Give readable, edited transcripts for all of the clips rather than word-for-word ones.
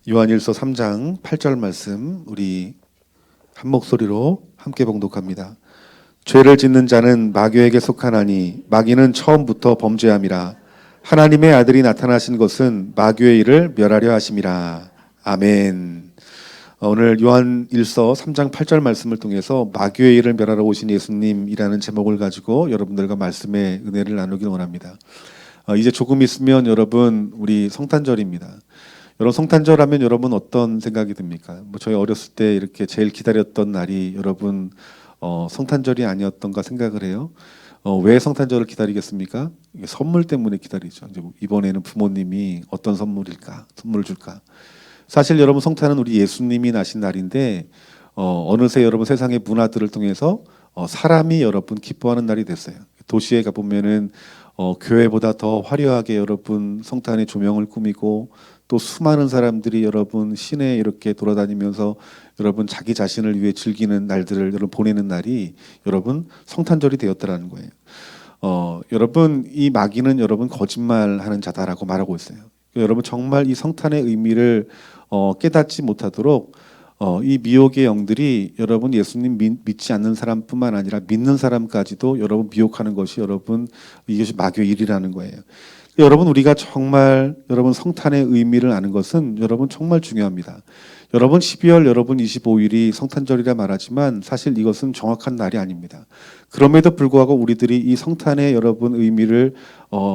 요한일서 3장 8절 말씀 우리 한 목소리로 함께 봉독합니다. 죄를 짓는 자는 마귀에게 속하나니 마귀는 처음부터 범죄함이라. 하나님의 아들이 나타나신 것은 마귀의 일을 멸하려 하심이라. 아멘. 오늘 요한일서 3장 8절 말씀을 통해서 마귀의 일을 멸하러 오신 예수님이라는 제목을 가지고 여러분들과 말씀의 은혜를 나누길 원합니다. 이제 조금 있으면 여러분 우리 성탄절입니다. 여러분 성탄절 하면 여러분 어떤 생각이 듭니까? 저희 어렸을 때 이렇게 제일 기다렸던 날이 여러분 성탄절이 아니었던가 생각을 해요. 왜 성탄절을 기다리겠습니까? 이게 선물 때문에 기다리죠. 이제 이번에는 부모님이 어떤 선물일까? 선물을 줄까? 사실 여러분 성탄은 우리 예수님이 나신 날인데 어느새 여러분 세상의 문화들을 통해서 사람이 여러분 기뻐하는 날이 됐어요. 도시에 가보면은 교회보다 더 화려하게 여러분 성탄의 조명을 꾸미고 또 수많은 사람들이 여러분 시내에 이렇게 돌아다니면서 여러분 자기 자신을 위해 즐기는 날들을 여러분 보내는 날이 여러분 성탄절이 되었다라는 거예요. 여러분 이 마귀는 여러분 거짓말하는 자다라고 말하고 있어요. 여러분 정말 이 성탄의 의미를 깨닫지 못하도록 이 미혹의 영들이 여러분 예수님 믿지 않는 사람뿐만 아니라 믿는 사람까지도 여러분 미혹하는 것이 여러분 이것이 마귀의 일이라는 거예요. 여러분 우리가 정말 여러분 성탄의 의미를 아는 것은 여러분 정말 중요합니다. 여러분 12월 여러분 25일이 성탄절이라 말하지만 사실 이것은 정확한 날이 아닙니다. 그럼에도 불구하고 우리들이 이 성탄의 여러분 의미를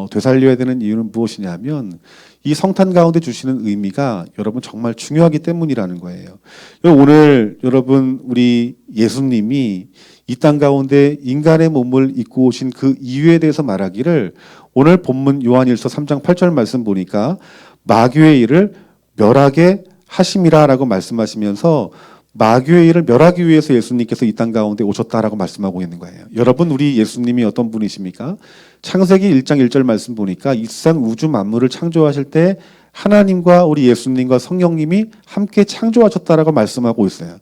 되살려야 되는 이유는 무엇이냐면 이 성탄 가운데 주시는 의미가 여러분 정말 중요하기 때문이라는 거예요. 오늘 여러분 우리 예수님이 이 땅 가운데 인간의 몸을 입고 오신 그 이유에 대해서 말하기를 오늘 본문 요한일서 3장 8절 말씀 보니까 마귀의 일을 멸하게 하심이라라고 말씀하시면서 마귀의 일을 멸하기 위해서 예수님께서 이 땅 가운데 오셨다라고 말씀하고 있는 거예요. 여러분 우리 예수님이 어떤 분이십니까? 창세기 1장 1절 말씀 보니까 이 세상 우주 만물을 창조하실 때 하나님과 우리 예수님과 성령님이 함께 창조하셨다라고 말씀하고 있어요.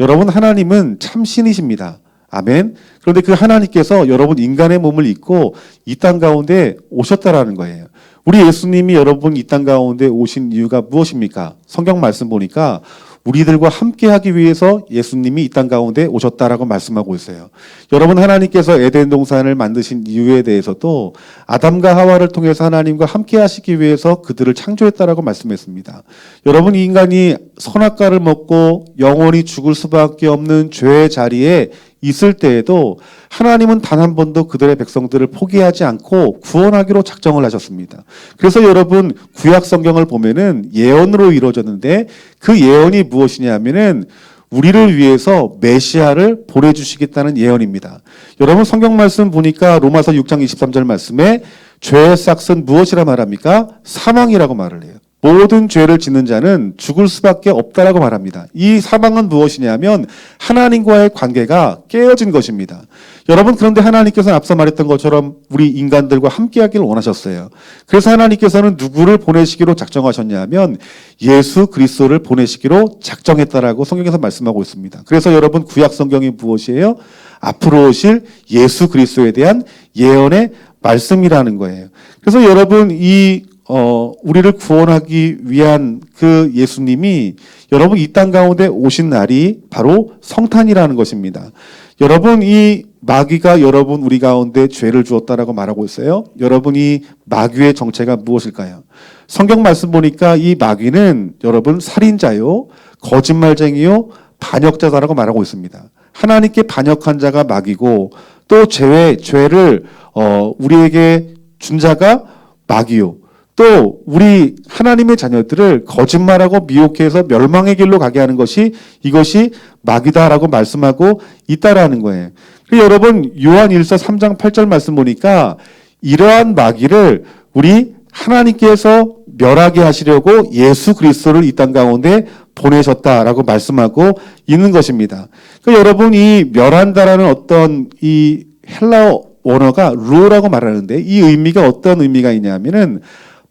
여러분 하나님은 참신이십니다. 아멘. 그런데 그 하나님께서 여러분 인간의 몸을 입고 이 땅 가운데 오셨다라는 거예요. 우리 예수님이 여러분 이 땅 가운데 오신 이유가 무엇입니까? 성경 말씀 보니까 우리들과 함께하기 위해서 예수님이 이 땅 가운데 오셨다라고 말씀하고 있어요. 여러분 하나님께서 에덴 동산을 만드신 이유에 대해서도 아담과 하와를 통해서 하나님과 함께하시기 위해서 그들을 창조했다라고 말씀했습니다. 여러분 이 인간이 선악과를 먹고 영원히 죽을 수밖에 없는 죄의 자리에 있을 때에도 하나님은 단 한 번도 그들의 백성들을 포기하지 않고 구원하기로 작정을 하셨습니다. 그래서 여러분 구약 성경을 보면은 예언으로 이루어졌는데 그 예언이 무엇이냐면은 우리를 위해서 메시아를 보내주시겠다는 예언입니다. 여러분 성경 말씀 보니까 로마서 6장 23절 말씀에 죄의 싹은 무엇이라 말합니까? 사망이라고 말을 해요. 모든 죄를 짓는 자는 죽을 수밖에 없다라고 말합니다. 이 사망은 무엇이냐면 하나님과의 관계가 깨어진 것입니다. 여러분 그런데 하나님께서는 앞서 말했던 것처럼 우리 인간들과 함께하기를 원하셨어요. 그래서 하나님께서는 누구를 보내시기로 작정하셨냐면 예수 그리스도를 보내시기로 작정했다라고 성경에서 말씀하고 있습니다. 그래서 여러분 구약 성경이 무엇이에요? 앞으로 오실 예수 그리스도에 대한 예언의 말씀이라는 거예요. 그래서 여러분 우리를 구원하기 위한 그 예수님이 여러분 이 땅 가운데 오신 날이 바로 성탄이라는 것입니다. 여러분 이 마귀가 여러분 우리 가운데 죄를 주었다라고 말하고 있어요. 여러분 이 마귀의 정체가 무엇일까요? 성경 말씀 보니까 이 마귀는 여러분 살인자요, 거짓말쟁이요, 반역자다라고 말하고 있습니다. 하나님께 반역한 자가 마귀고 또 죄를 우리에게 준 자가 마귀요. 또 우리 하나님의 자녀들을 거짓말하고 미혹해서 멸망의 길로 가게 하는 것이 이것이 마귀다라고 말씀하고 있다라는 거예요. 여러분 요한일서 3장 8절 말씀 보니까 이러한 마귀를 우리 하나님께서 멸하게 하시려고 예수 그리스도를 이 땅 가운데 보내셨다라고 말씀하고 있는 것입니다. 여러분 이 멸한다라는 어떤 이 헬라어 원어가 루어라고 말하는데 이 의미가 어떤 의미가 있냐면은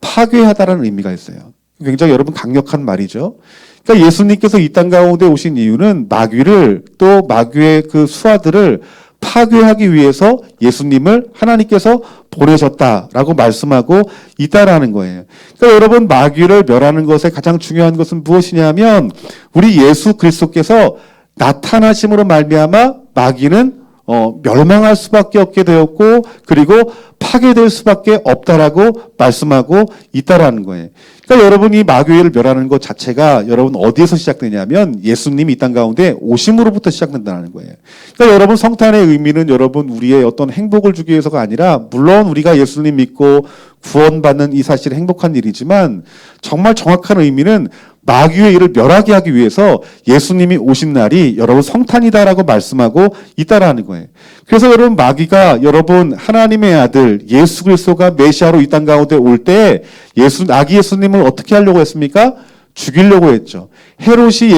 파괴하다라는 의미가 있어요. 굉장히 여러분 강력한 말이죠. 그러니까 예수님께서 이 땅 가운데 오신 이유는 마귀를 또 마귀의 그 수하들을 파괴하기 위해서 예수님을 하나님께서 보내셨다라고 말씀하고 있다라는 거예요. 그러니까 여러분, 마귀를 멸하는 것에 가장 중요한 것은 무엇이냐면 우리 예수 그리스도께서 나타나심으로 말미암아 마귀는 멸망할 수밖에 없게 되었고, 그리고 파괴될 수밖에 없다라고 말씀하고 있다라는 거예요. 그러니까 여러분, 이 마귀를 멸하는 것 자체가 여러분 어디에서 시작되냐면 예수님이 이 땅 가운데 오심으로부터 시작된다는 거예요. 그러니까 여러분, 성탄의 의미는 여러분 우리의 어떤 행복을 주기 위해서가 아니라, 물론 우리가 예수님 믿고 구원받는 이 사실이 행복한 일이지만 정말 정확한 의미는 마귀의 일을 멸하게 하기 위해서 예수님이 오신 날이 여러분 성탄이다라고 말씀하고 있다라는 거예요. 그래서 여러분, 마귀가 여러분 하나님의 아들 예수 그리스도가 메시아로 이 땅 가운데 올 때 아기 예수님을 어떻게 하려고 했습니까? 죽이려고 했죠. 헤롯이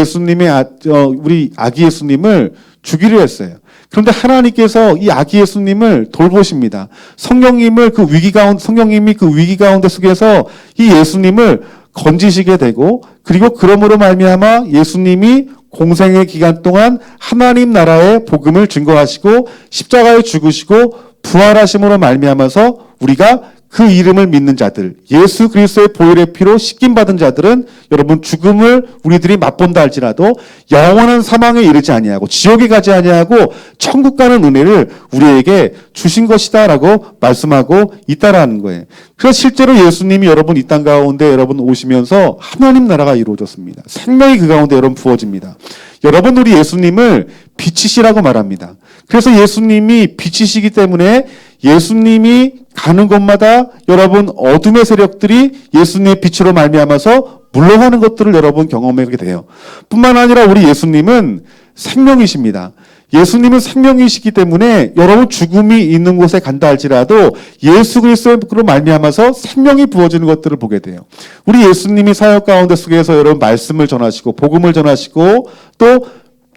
우리 아기 예수님을 죽이려 했어요. 그런데 하나님께서 이 아기 예수님을 돌보십니다. 성령님이 그 위기 가운데 속에서 이 예수님을 건지시게 되고, 그리고 그러므로 말미암아 예수님이 공생의 기간 동안 하나님 나라의 복음을 증거하시고 십자가에 죽으시고 부활하심으로 말미암아서 우리가 그 이름을 믿는 자들, 예수 그리스도의 보혈의 피로 씻김 받은 자들은 여러분 죽음을 우리들이 맛본다 할지라도 영원한 사망에 이르지 아니하고 지옥에 가지 아니하고 천국 가는 은혜를 우리에게 주신 것이다라고 말씀하고 있다라는 거예요. 그래서 실제로 예수님이 여러분 이 땅 가운데 여러분 오시면서 하나님 나라가 이루어졌습니다. 생명이 그 가운데 여러분 부어집니다. 여러분, 우리 예수님을 빛이시라고 말합니다. 그래서 예수님이 빛이시기 때문에 예수님이 가는 곳마다 여러분 어둠의 세력들이 예수님의 빛으로 말미암아서 물러가는 것들을 여러분 경험하게 돼요. 뿐만 아니라 우리 예수님은 생명이십니다. 예수님은 생명이시기 때문에 여러분 죽음이 있는 곳에 간다 할지라도 예수 그리스도로 말미암아서 생명이 부어지는 것들을 보게 돼요. 우리 예수님이 사역 가운데 속에서 여러분 말씀을 전하시고 복음을 전하시고 또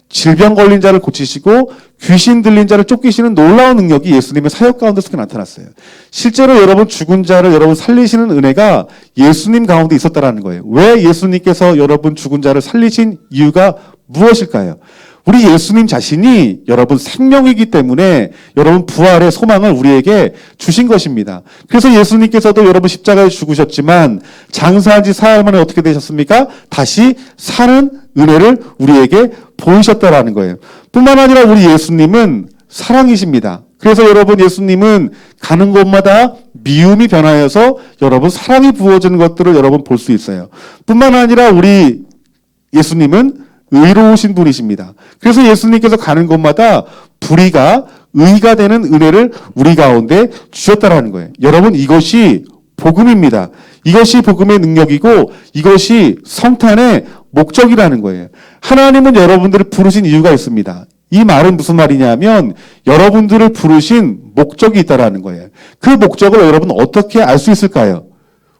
질병 걸린 자를 고치시고 귀신 들린 자를 쫓기시는 놀라운 능력이 예수님의 사역 가운데 속에 나타났어요. 실제로 여러분 죽은 자를 여러분 살리시는 은혜가 예수님 가운데 있었다라는 거예요. 왜 예수님께서 여러분 죽은 자를 살리신 이유가 무엇일까요? 우리 예수님 자신이 여러분 생명이기 때문에 여러분 부활의 소망을 우리에게 주신 것입니다. 그래서 예수님께서도 여러분 십자가에 죽으셨지만 장사한 지 사흘 만에 어떻게 되셨습니까? 다시 사는 은혜를 우리에게 보이셨다라는 거예요. 뿐만 아니라 우리 예수님은 사랑이십니다. 그래서 여러분 예수님은 가는 곳마다 미움이 변하여서 여러분 사랑이 부어지는 것들을 여러분 볼 수 있어요. 뿐만 아니라 우리 예수님은 의로우신 분이십니다. 그래서 예수님께서 가는 곳마다 불의가 의가 되는 은혜를 우리 가운데 주셨다라는 거예요. 여러분, 이것이 복음입니다. 이것이 복음의 능력이고 이것이 성탄의 목적이라는 거예요. 하나님은 여러분들을 부르신 이유가 있습니다. 이 말은 무슨 말이냐면 여러분들을 부르신 목적이 있다라는 거예요. 그 목적을 여러분 어떻게 알 수 있을까요?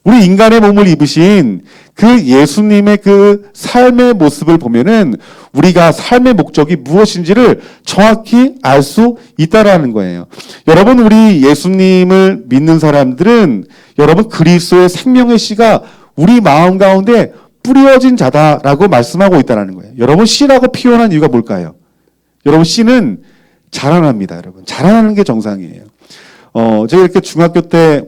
우리 인간의 몸을 입으신 그 예수님의 그 삶의 모습을 보면은 우리가 삶의 목적이 무엇인지를 정확히 알 수 있다라는 거예요. 여러분, 우리 예수님을 믿는 사람들은 여러분 그리스도의 생명의 씨가 우리 마음 가운데 뿌려진 자다라고 말씀하고 있다는 거예요. 여러분, 씨라고 표현한 이유가 뭘까요? 여러분, 씨는 자라납니다. 여러분, 자라나는 게 정상이에요. 제가 이렇게 중학교 때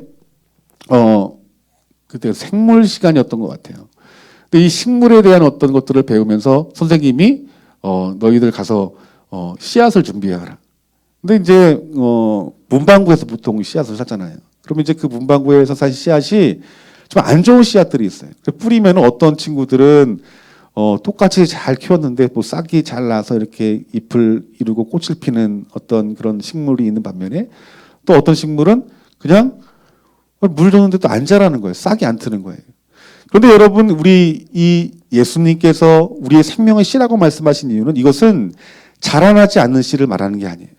그때 생물 시간이었던 것 같아요. 근데 이 식물에 대한 어떤 것들을 배우면서 선생님이 너희들 가서 씨앗을 준비해라. 근데 이제 문방구에서 보통 씨앗을 샀잖아요. 그러면 이제 그 문방구에서 사실 씨앗이 좀 안 좋은 씨앗들이 있어요. 뿌리면 어떤 친구들은 똑같이 잘 키웠는데 뭐 싹이 잘 나서 이렇게 잎을 이루고 꽃을 피는 어떤 그런 식물이 있는 반면에 또 어떤 식물은 그냥 물 줬는데도 안 자라는 거예요. 싹이 안 트는 거예요. 그런데 여러분, 우리 이 예수님께서 우리의 생명의 씨라고 말씀하신 이유는 이것은 자라나지 않는 씨를 말하는 게 아니에요.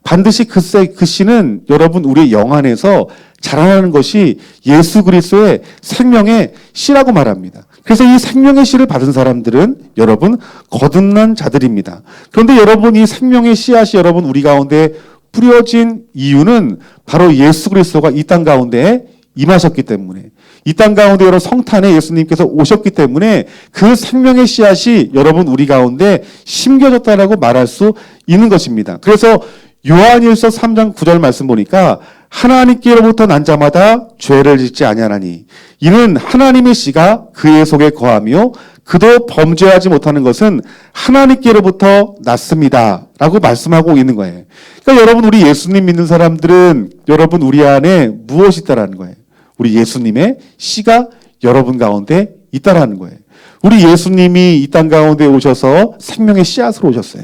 반드시 그 씨는 여러분 우리의 영 안에서 자라나는 것이 예수 그리스도의 생명의 씨라고 말합니다. 그래서 이 생명의 씨를 받은 사람들은 여러분 거듭난 자들입니다. 그런데 여러분, 이 생명의 씨앗이 여러분 우리 가운데 뿌려진 이유는 바로 예수 그리스도가 이 땅 가운데 임하셨기 때문에, 이 땅 가운데 여러분 성탄에 예수님께서 오셨기 때문에 그 생명의 씨앗이 여러분 우리 가운데 심겨졌다라고 말할 수 있는 것입니다. 그래서 요한일서 3장 9절 말씀 보니까 하나님께로부터 난 자마다 죄를 짓지 아니하나니 이는 하나님의 씨가 그의 속에 거하며 그도 범죄하지 못하는 것은 하나님께로부터 났습니다 라고 말씀하고 있는 거예요. 그러니까 여러분, 우리 예수님 믿는 사람들은 여러분 우리 안에 무엇이 있다라는 거예요? 우리 예수님의 씨가 여러분 가운데 있다라는 거예요. 우리 예수님이 이 땅 가운데 오셔서 생명의 씨앗으로 오셨어요.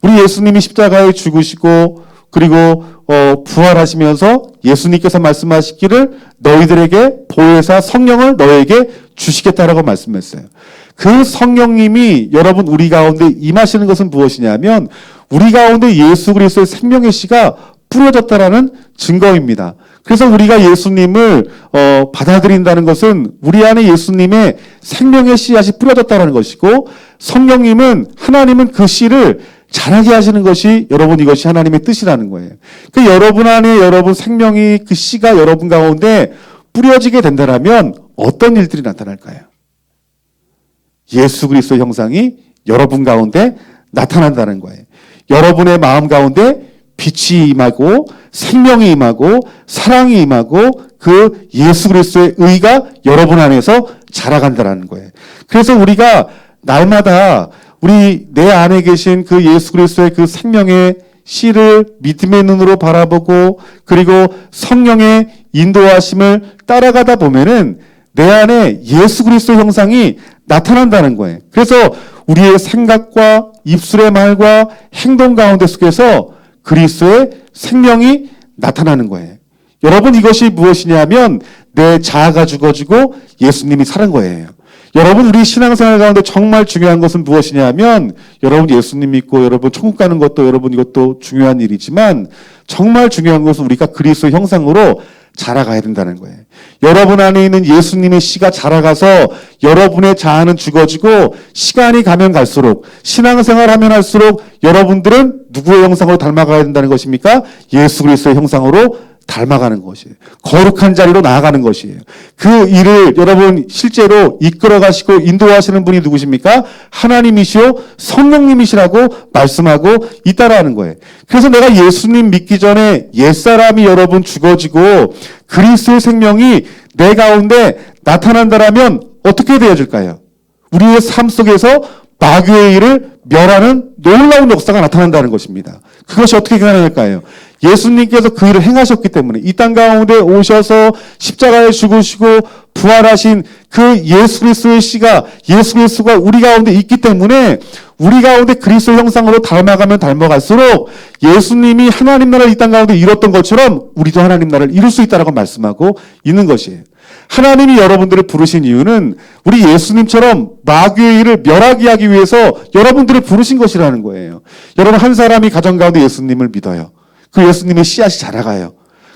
우리 예수님이 십자가에 죽으시고 그리고 부활하시면서 예수님께서 말씀하시기를 너희들에게 보혜사 성령을 너에게 주시겠다라고 말씀했어요. 그 성령님이 여러분 우리 가운데 임하시는 것은 무엇이냐면 우리 가운데 예수 그리스도의 생명의 씨가 뿌려졌다라는 증거입니다. 그래서 우리가 예수님을 받아들인다는 것은 우리 안에 예수님의 생명의 씨앗이 뿌려졌다는 것이고, 성령님은, 하나님은 그 씨를 자라게 하시는 것이 여러분, 이것이 하나님의 뜻이라는 거예요. 그 여러분 안에 여러분 생명이, 그 씨가 여러분 가운데 뿌려지게 된다면 어떤 일들이 나타날까요? 예수 그리스도의 형상이 여러분 가운데 나타난다는 거예요. 여러분의 마음 가운데 빛이 임하고 생명이 임하고 사랑이 임하고 그 예수 그리스도의 의가 여러분 안에서 자라간다는 거예요. 그래서 우리가 날마다 우리 내 안에 계신 그 예수 그리스도의 그 생명의 씨를 믿음의 눈으로 바라보고 그리고 성령의 인도하심을 따라가다 보면은 내 안에 예수 그리스도의 형상이 나타난다는 거예요. 그래서 우리의 생각과 입술의 말과 행동 가운데 속에서 그리스도의 생명이 나타나는 거예요. 여러분, 이것이 무엇이냐면 내 자아가 죽어지고 예수님이 사는 거예요. 여러분, 우리 신앙생활 가운데 정말 중요한 것은 무엇이냐면 여러분 예수님 믿고 여러분 천국 가는 것도 여러분 이것도 중요한 일이지만 정말 중요한 것은 우리가 그리스도의 형상으로 자라가야 된다는 거예요. 여러분 안에 있는 예수님의 씨가 자라가서 여러분의 자아는 죽어지고 시간이 가면 갈수록 신앙생활 하면 할수록 여러분들은 누구의 형상으로 닮아가야 된다는 것입니까? 예수 그리스도의 형상으로 닮아가는 것이에요. 거룩한 자리로 나아가는 것이에요. 그 일을 여러분 실제로 이끌어 가시고 인도하시는 분이 누구십니까? 하나님이시오 성령님이시라고 말씀하고 있다라는 거예요. 그래서 내가 예수님 믿기 전에 옛사람이 여러분 죽어지고 그리스도의 생명이 내 가운데 나타난다라면 어떻게 되어질까요? 우리의 삶 속에서 마귀의 일을 멸하는 놀라운 역사가 나타난다는 것입니다. 그것이 어떻게 가능할까요? 예수님께서 그 일을 행하셨기 때문에 이 땅 가운데 오셔서 십자가에 죽으시고 부활하신 그 예수 그리스도의 씨가 예수 그리스도가 우리 가운데 있기 때문에 우리 가운데 그리스도 형상으로 닮아가면 닮아갈수록 예수님이 하나님 나라를 이 땅 가운데 이뤘던 것처럼 우리도 하나님 나라를 이룰 수 있다라고 말씀하고 있는 것이에요. 하나님이 여러분들을 부르신 이유는 우리 예수님처럼 마귀의 일을 멸하게 하기 위해서 여러분들을 부르신 것이라는 거예요. 여러분, 한 사람이 가정 가운데 예수님을 믿어요. 그 예수님의 씨앗이 자라가요.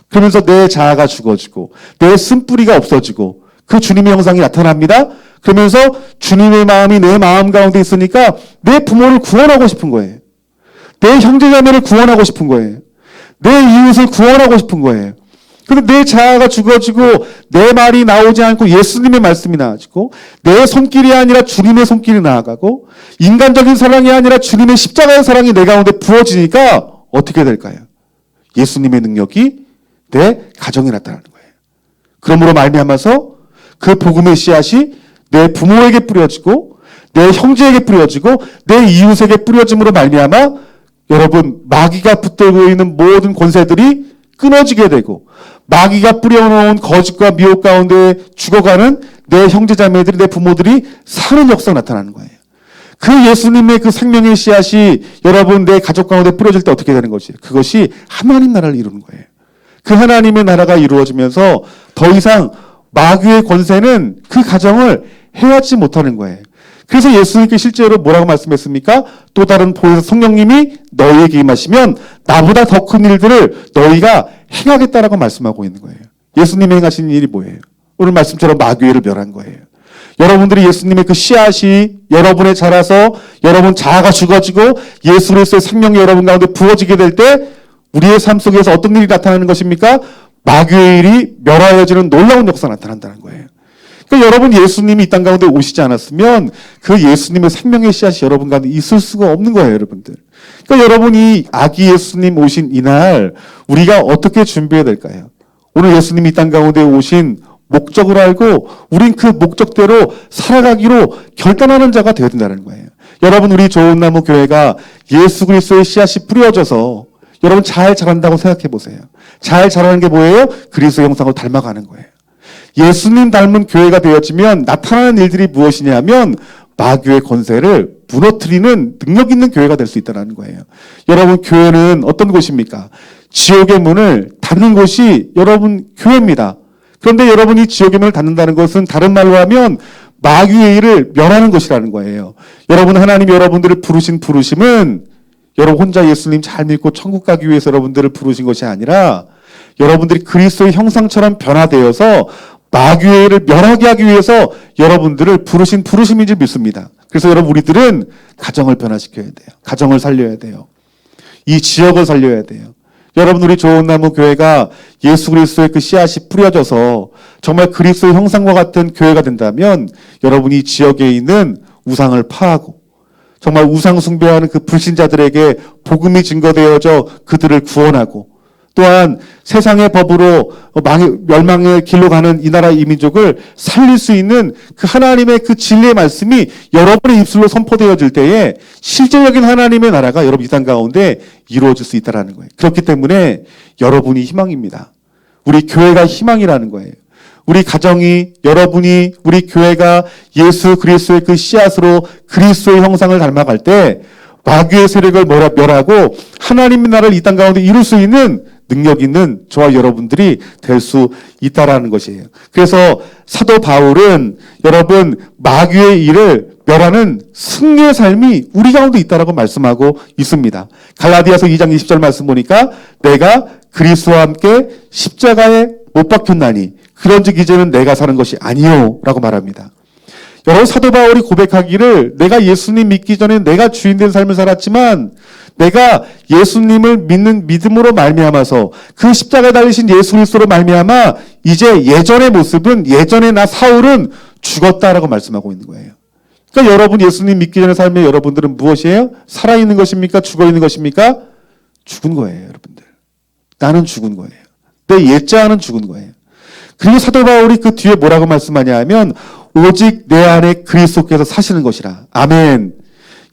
그러면서 내 자아가 죽어지고 내 쓴뿌리가 없어지고 그 주님의 형상이 나타납니다. 그러면서 주님의 마음이 내 마음 가운데 있으니까 내 부모를 구원하고 싶은 거예요. 내 형제자매를 구원하고 싶은 거예요. 내 이웃을 구원하고 싶은 거예요. 근데 내 자아가 죽어지고 내 말이 나오지 않고 예수님의 말씀이 나아지고 내 손길이 아니라 주님의 손길이 나아가고 인간적인 사랑이 아니라 주님의 십자가의 사랑이 내 가운데 부어지니까 어떻게 될까요? 예수님의 능력이 내 가정에 나타나는 거예요. 그러므로 말미암아서 그 복음의 씨앗이 내 부모에게 뿌려지고 내 형제에게 뿌려지고 내 이웃에게 뿌려짐으로 말미암아 여러분 마귀가 붙들고 있는 모든 권세들이 끊어지게 되고 마귀가 뿌려놓은 거짓과 미혹 가운데 죽어가는 내 형제자매들이 내 부모들이 사는 역사가 나타나는 거예요. 그 예수님의 그 생명의 씨앗이 여러분 내 가족 가운데 뿌려질 때 어떻게 되는 것이에요? 그것이 하나님 나라를 이루는 거예요. 그 하나님의 나라가 이루어지면서 더 이상 마귀의 권세는 그 가정을 해하지 못하는 거예요. 그래서 예수님께 실제로 뭐라고 말씀했습니까? 또 다른 보혜사 성령님이 너희에게 임하시면 나보다 더 큰 일들을 너희가 행하겠다라고 말씀하고 있는 거예요. 예수님이 행하신 일이 뭐예요? 오늘 말씀처럼 마귀의 일을 멸한 거예요. 여러분들이 예수님의 그 씨앗이 여러분에 자라서 여러분 자아가 죽어지고 예수 그리스도의 생명이 여러분 가운데 부어지게 될 때 우리의 삶 속에서 어떤 일이 나타나는 것입니까? 마귀의 일이 멸하여지는 놀라운 역사가 나타난다는 거예요. 그러니까 여러분 예수님이 이 땅 가운데 오시지 않았으면 그 예수님의 생명의 씨앗이 여러분 가운데 있을 수가 없는 거예요, 여러분들. 그러니까 여러분이 아기 예수님 오신 이날 우리가 어떻게 준비해야 될까요? 오늘 예수님이 이 땅 가운데 오신 목적을 알고 우린 그 목적대로 살아가기로 결단하는 자가 되어야 된다는 거예요. 여러분, 우리 좋은 나무 교회가 예수 그리스도의 씨앗이 뿌려져서 여러분 잘 자란다고 생각해 보세요. 잘 자라는 게 뭐예요? 그리스도 형상으로 닮아가는 거예요. 예수님 닮은 교회가 되어지면 나타나는 일들이 무엇이냐면 마귀의 권세를 무너뜨리는 능력 있는 교회가 될 수 있다는 거예요. 여러분, 교회는 어떤 곳입니까? 지옥의 문을 닫는 곳이 여러분 교회입니다. 그런데 여러분이 지옥의 문을 닫는다는 것은 다른 말로 하면 마귀의 일을 멸하는 것이라는 거예요. 여러분, 하나님이 여러분들을 부르신 부르심은 여러분 혼자 예수님 잘 믿고 천국 가기 위해서 여러분들을 부르신 것이 아니라 여러분들이 그리스도의 형상처럼 변화되어서 마귀의 일을 멸하게 하기 위해서 여러분들을 부르신 부르심인 줄 믿습니다. 그래서 여러분, 우리들은 가정을 변화시켜야 돼요. 가정을 살려야 돼요. 이 지역을 살려야 돼요. 여러분, 우리 좋은 나무 교회가 예수 그리스도의 그 씨앗이 뿌려져서 정말 그리스도의 형상과 같은 교회가 된다면 여러분이 지역에 있는 우상을 파하고 정말 우상 숭배하는 그 불신자들에게 복음이 증거되어져 그들을 구원하고 또한 세상의 법으로 멸망의 길로 가는 이 나라 이 민족을 살릴 수 있는 그 하나님의 그 진리의 말씀이 여러분의 입술로 선포되어질 때에 실제적인 하나님의 나라가 여러분 이 땅 가운데 이루어질 수 있다는 거예요. 그렇기 때문에 여러분이 희망입니다. 우리 교회가 희망이라는 거예요. 우리 가정이, 여러분이, 우리 교회가 예수 그리스도의 그 씨앗으로 그리스도의 형상을 닮아갈 때 마귀의 세력을 멸하고 하나님의 나라를 이 땅 가운데 이룰 수 있는 능력 있는 저와 여러분들이 될 수 있다라는 것이에요. 그래서 사도 바울은 여러분 마귀의 일을 멸하는 승리의 삶이 우리 가운데 있다라고 말씀하고 있습니다. 갈라디아서 2장 20절 말씀 보니까 내가 그리스도와 함께 십자가에 못 박혔나니 그런즉 이제는 내가 사는 것이 아니요 라고 말합니다. 여러분, 사도 바울이 고백하기를 내가 예수님 믿기 전에 내가 주인된 삶을 살았지만 내가 예수님을 믿는 믿음으로 말미암아서 그 십자가에 달리신 예수 그리스도로 말미암아 이제 예전의 모습은 예전의 나 사울은 죽었다라고 말씀하고 있는 거예요. 그러니까 여러분 예수님 믿기 전의 삶에 여러분들은 무엇이에요? 살아있는 것입니까? 죽어있는 것입니까? 죽은 거예요, 여러분들. 나는 죽은 거예요. 내 옛자는 죽은 거예요. 그리고 사도 바울이 그 뒤에 뭐라고 말씀하냐 하면 오직 내 안에 그리스도께서 사시는 것이라. 아멘.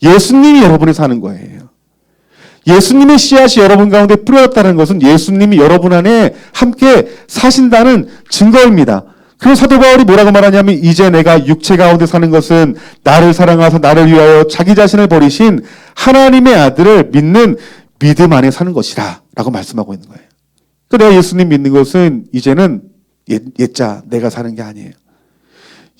예수님이 여러분이 사는 거예요. 예수님의 씨앗이 여러분 가운데 뿌려졌다는 것은 예수님이 여러분 안에 함께 사신다는 증거입니다. 그리고 사도 바울이 뭐라고 말하냐면 이제 내가 육체 가운데 사는 것은 나를 사랑하사 나를 위하여 자기 자신을 버리신 하나님의 아들을 믿는 믿음 안에 사는 것이라 라고 말씀하고 있는 거예요. 그러니까 내가 예수님 믿는 것은 이제는 옛자 내가 사는 게 아니에요.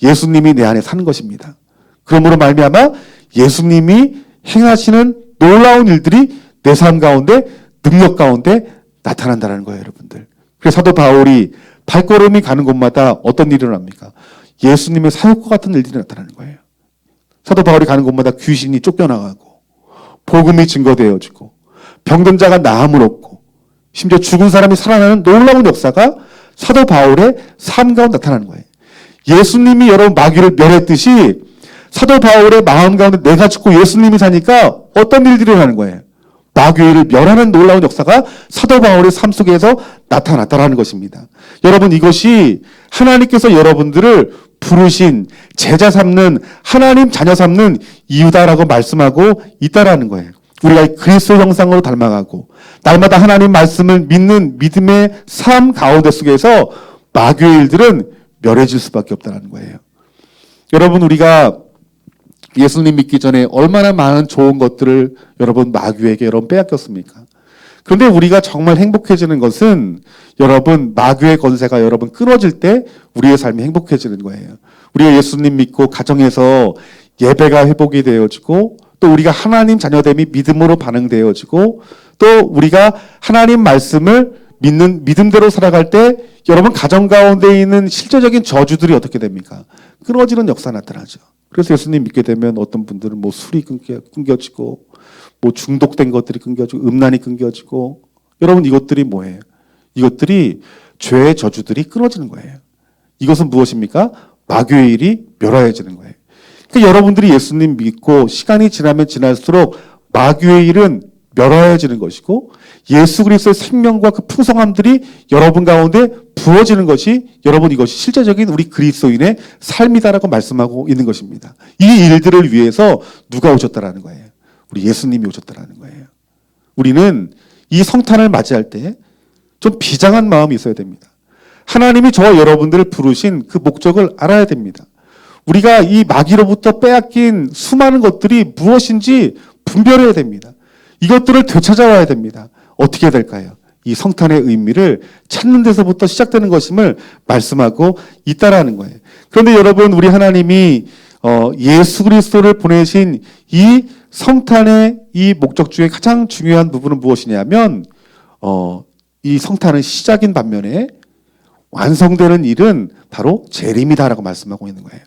예수님이 내 안에 사는 것입니다. 그러므로 말미암아 예수님이 행하시는 놀라운 일들이 내 삶 가운데 능력 가운데 나타난다는 거예요, 여러분들. 그래서 사도 바울이 발걸음이 가는 곳마다 어떤 일이 일어납니까? 예수님의 사역과 같은 일들이 나타나는 거예요. 사도 바울이 가는 곳마다 귀신이 쫓겨나가고 복음이 증거되어지고 병든 자가 나음을 얻고 심지어 죽은 사람이 살아나는 놀라운 역사가 사도 바울의 삶 가운데 나타나는 거예요. 예수님이 여러분 마귀를 멸했듯이 사도 바울의 마음 가운데 내가 죽고 예수님이 사니까 어떤 일들이 일어나는 거예요. 마귀의 일을 멸하는 놀라운 역사가 사도 바울의 삶 속에서 나타났다라는 것입니다. 여러분, 이것이 하나님께서 여러분들을 부르신 제자 삼는 하나님 자녀 삼는 이유다라고 말씀하고 있다라는 거예요. 우리가 그리스도 형상으로 닮아가고 날마다 하나님 말씀을 믿는 믿음의 삶 가운데 속에서 마귀의 일들은 멸해질 수밖에 없다는 거예요. 여러분, 우리가 예수님 믿기 전에 얼마나 많은 좋은 것들을 여러분 마귀에게 여러분 빼앗겼습니까? 그런데 우리가 정말 행복해지는 것은 여러분 마귀의 권세가 여러분 끊어질 때 우리의 삶이 행복해지는 거예요. 우리가 예수님 믿고 가정에서 예배가 회복이 되어지고 또 우리가 하나님 자녀됨이 믿음으로 반응되어지고 또 우리가 하나님 말씀을 믿는 믿음대로 살아갈 때 여러분 가정 가운데 있는 실제적인 저주들이 어떻게 됩니까? 끊어지는 역사가 나타나죠. 그래서 예수님 믿게 되면 어떤 분들은 뭐 술이 끊겨지고 뭐 중독된 것들이 끊겨지고 음란이 끊겨지고 여러분 이것들이 뭐예요? 이것들이 죄의 저주들이 끊어지는 거예요. 이것은 무엇입니까? 마귀의 일이 멸하여지는 거예요. 그러니까 여러분들이 예수님 믿고 시간이 지나면 지날수록 마귀의 일은 멸하여지는 것이고 예수 그리스도의 생명과 그 풍성함들이 여러분 가운데 부어지는 것이 여러분 이것이 실제적인 우리 그리스도인의 삶이다라고 말씀하고 있는 것입니다. 이 일들을 위해서 누가 오셨다라는 거예요? 우리 예수님이 오셨다라는 거예요. 우리는 이 성탄을 맞이할 때 좀 비장한 마음이 있어야 됩니다. 하나님이 저와 여러분들을 부르신 그 목적을 알아야 됩니다. 우리가 이 마귀로부터 빼앗긴 수많은 것들이 무엇인지 분별해야 됩니다. 이것들을 되찾아와야 됩니다. 어떻게 될까요? 이 성탄의 의미를 찾는 데서부터 시작되는 것임을 말씀하고 있다라는 거예요. 그런데 여러분, 우리 하나님이 예수 그리스도를 보내신 이 성탄의 이 목적 중에 가장 중요한 부분은 무엇이냐면 이 성탄은 시작인 반면에 완성되는 일은 바로 재림이다라고 말씀하고 있는 거예요.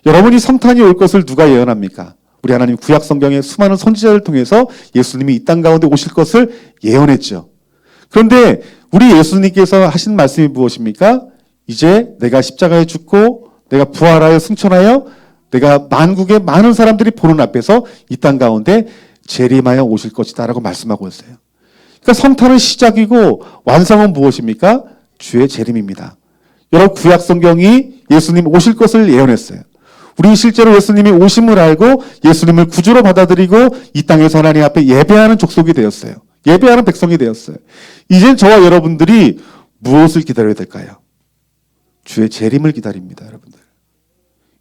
여러분이 성탄이 올 것을 누가 예언합니까? 우리 하나님 구약 성경의 수많은 선지자를 통해서 예수님이 이 땅 가운데 오실 것을 예언했죠. 그런데 우리 예수님께서 하신 말씀이 무엇입니까? 이제 내가 십자가에 죽고 내가 부활하여 승천하여 내가 만국의 많은 사람들이 보는 앞에서 이 땅 가운데 재림하여 오실 것이다 라고 말씀하고 있어요. 그러니까 성탄은 시작이고 완성은 무엇입니까? 주의 재림입니다. 여러분, 구약 성경이 예수님 오실 것을 예언했어요. 우리 실제로 예수님이 오심을 알고 예수님을 구주로 받아들이고 이 땅에서 하나님 앞에 예배하는 족속이 되었어요. 예배하는 백성이 되었어요. 이젠 저와 여러분들이 무엇을 기다려야 될까요? 주의 재림을 기다립니다, 여러분들.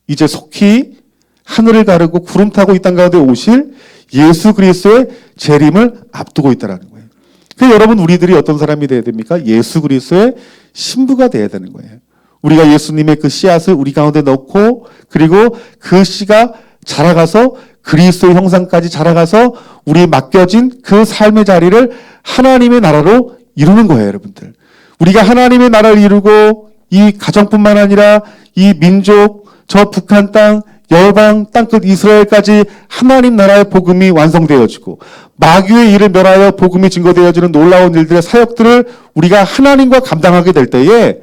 이제 속히 하늘을 가르고 구름 타고 이 땅 가운데 오실 예수 그리스도의 재림을 앞두고 있다는 거예요. 그래서 여러분, 우리들이 어떤 사람이 되어야 됩니까? 예수 그리스도의 신부가 되어야 되는 거예요. 우리가 예수님의 그 씨앗을 우리 가운데 넣고 그리고 그 씨가 자라가서 그리스도의 형상까지 자라가서 우리 맡겨진 그 삶의 자리를 하나님의 나라로 이루는 거예요, 여러분들. 우리가 하나님의 나라를 이루고 이 가정뿐만 아니라 이 민족, 저 북한 땅, 열방 땅끝 이스라엘까지 하나님 나라의 복음이 완성되어지고 마귀의 일을 멸하여 복음이 증거되어지는 놀라운 일들의 사역들을 우리가 하나님과 감당하게 될 때에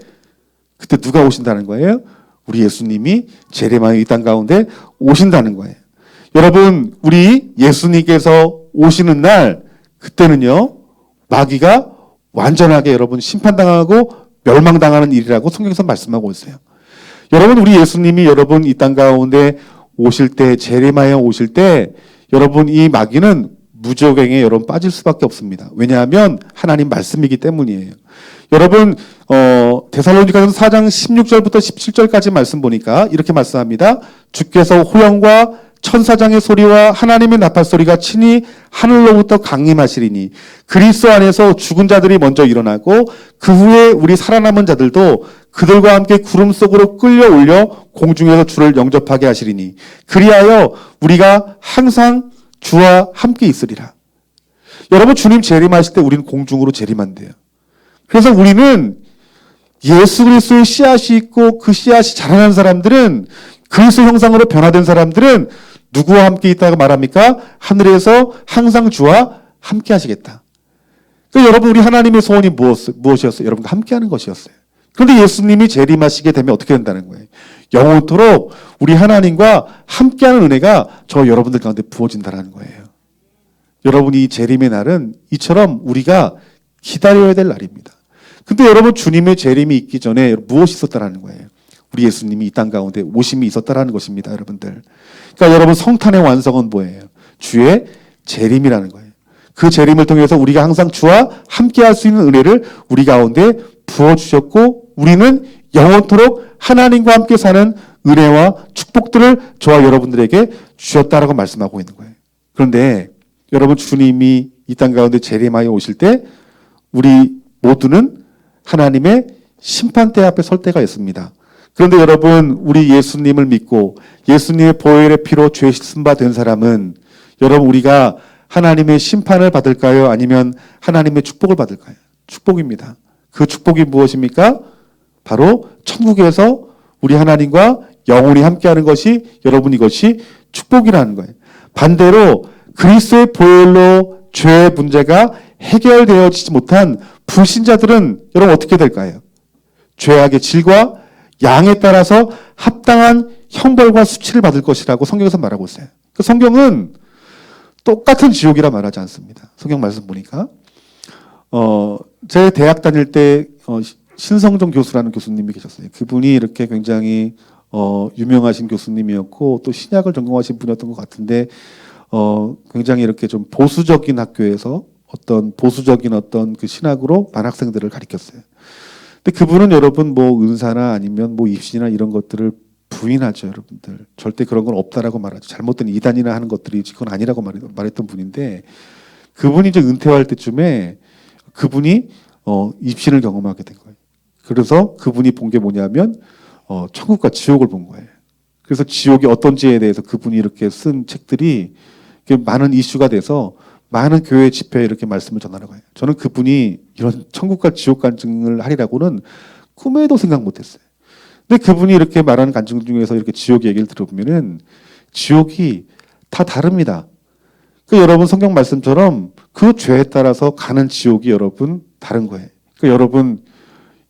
그때 누가 오신다는 거예요? 우리 예수님이 재림하여 이 땅 가운데 오신다는 거예요. 여러분, 우리 예수님께서 오시는 날 그때는요, 마귀가 완전하게 여러분 심판당하고 멸망당하는 일이라고 성경에서 말씀하고 있어요. 여러분, 우리 예수님이 여러분 이 땅 가운데 오실 때, 재림하여 오실 때 여러분 이 마귀는 무적행에 여러분 빠질 수밖에 없습니다. 왜냐하면 하나님 말씀이기 때문이에요. 여러분, 데살로니가서 4장 16절부터 17절까지 말씀 보니까 이렇게 말씀합니다. 주께서 호령과 천사장의 소리와 하나님의 나팔 소리가 친히 하늘로부터 강림하시리니 그리스도 안에서 죽은 자들이 먼저 일어나고 그 후에 우리 살아남은 자들도 그들과 함께 구름 속으로 끌려올려 공중에서 주를 영접하게 하시리니 그리하여 우리가 항상 주와 함께 있으리라. 여러분, 주님 재림하실 때 우리는 공중으로 재림한대요. 그래서 우리는 예수 그리스도의 씨앗이 있고 그 씨앗이 자라난 사람들은 그리스도 형상으로 변화된 사람들은 누구와 함께 있다고 말합니까? 하늘에서 항상 주와 함께 하시겠다. 그러니까 여러분, 우리 하나님의 소원이 무엇이었어요? 여러분과 함께 하는 것이었어요. 그런데 예수님이 재림하시게 되면 어떻게 된다는 거예요? 영원토록 우리 하나님과 함께하는 은혜가 저 여러분들 가운데 부어진다는 거예요. 여러분이 이 재림의 날은 이처럼 우리가 기다려야 될 날입니다. 근데 여러분, 주님의 재림이 있기 전에 무엇이 있었다라는 거예요? 우리 예수님이 이 땅 가운데 오심이 있었다라는 것입니다, 여러분들. 그러니까 여러분, 성탄의 완성은 뭐예요? 주의 재림이라는 거예요. 그 재림을 통해서 우리가 항상 주와 함께 할 수 있는 은혜를 우리 가운데 부어주셨고 우리는 영원토록 하나님과 함께 사는 은혜와 축복들을 저와 여러분들에게 주셨다라고 말씀하고 있는 거예요. 그런데 여러분, 주님이 이 땅 가운데 재림하여 오실 때 우리 모두는 하나님의 심판대 앞에 설 때가 있습니다. 그런데 여러분, 우리 예수님을 믿고 예수님의 보혈의 피로 죄 씻음 바 된 사람은 여러분, 우리가 하나님의 심판을 받을까요? 아니면 하나님의 축복을 받을까요? 축복입니다. 그 축복이 무엇입니까? 바로 천국에서 우리 하나님과 영원히 함께하는 것이 여러분 이것이 축복이라는 거예요. 반대로 그리스도의 보혈로 죄의 문제가 해결되어지지 못한 불신자들은 여러분 어떻게 될까요? 죄악의 질과 양에 따라서 합당한 형벌과 수치를 받을 것이라고 성경에서 말하고 있어요. 그 성경은 똑같은 지옥이라 말하지 않습니다. 성경 말씀 보니까. 제 대학 다닐 때, 신성종 교수라는 교수님이 계셨어요. 그분이 이렇게 굉장히, 유명하신 교수님이었고, 또 신약을 전공하신 분이었던 것 같은데, 굉장히 이렇게 좀 보수적인 학교에서 보수적인 그 신학으로 반 학생들을 가리켰어요. 근데 그분은 여러분 뭐 은사나 아니면 뭐 입신이나 이런 것들을 부인하죠, 여러분들. 절대 그런 건 없다라고 말하죠. 잘못된 이단이나 하는 것들이 그건 아니라고 말했던 분인데, 그분이 이제 은퇴할 때쯤에 그분이 입신을 경험하게 된 거예요. 그래서 그분이 본 게 뭐냐면 천국과 지옥을 본 거예요. 그래서 지옥이 어떤지에 대해서 그분이 이렇게 쓴 책들이 많은 이슈가 돼서 많은 교회 집회에 이렇게 말씀을 전하는 거예요. 저는 그분이 이런 천국과 지옥 간증을 하리라고는 꿈에도 생각 못했어요. 근데 그분이 이렇게 말하는 간증 중에서 이렇게 지옥 얘기를 들어보면은 지옥이 다 다릅니다. 여러분 성경 말씀처럼 그 죄에 따라서 가는 지옥이 여러분 다른 거예요. 여러분